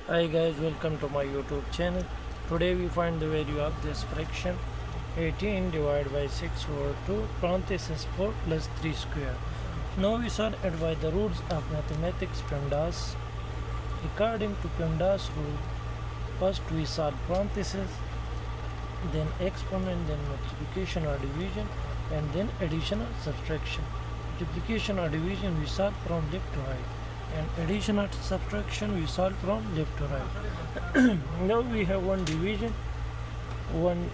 Hi guys, welcome to my YouTube channel. Today we find the value of this fraction 18 divided by 6 over 2 parenthesis 4 plus 3 square. Now we shall add by the rules of mathematics PEMDAS. According to PEMDAS rule, first we solve parenthesis, then exponent, then multiplication or division, and then addition or subtraction. Multiplication or division we solve from left to right, and addition or subtraction we solve from left to right. Now we have one division, one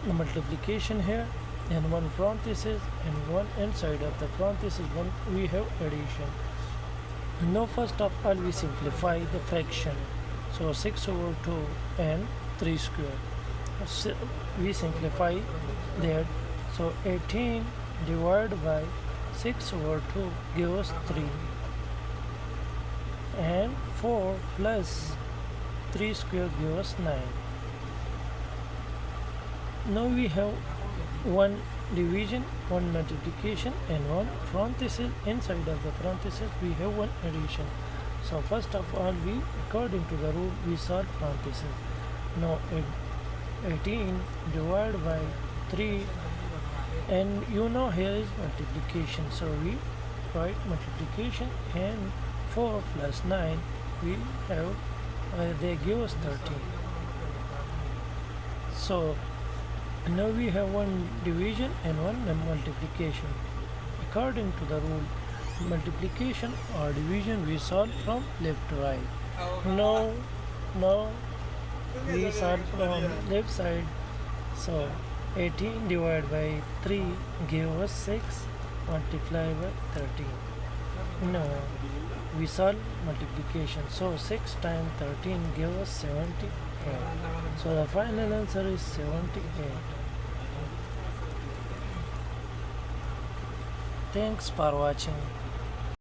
multiplication here, and one parenthesis, and one inside of the parenthesis one we have addition. Now first of all we simplify the fraction. So 6 over 2 and 3 square. So we simplify that. So 18 divided by 6 over 2 gives us 3, and 4 plus 3 square gives us 9. Now we have one division, one multiplication, and one parenthesis. Inside of the parenthesis we have one addition. So first of all we, according to the rule, we solve parenthesis. Now 18 divided by 3, and you know here is multiplication, so we write multiplication, and 4 plus 9 we have they give us 13. So now we have one division and one multiplication. According to the rule, multiplication or division we solve from left to right. Now we solve from left side. So 18 divided by 3 give us 6 multiplied by 13. Now we solve multiplication. So 6 times 13 give us 78. So the final answer is 78. Thanks for watching.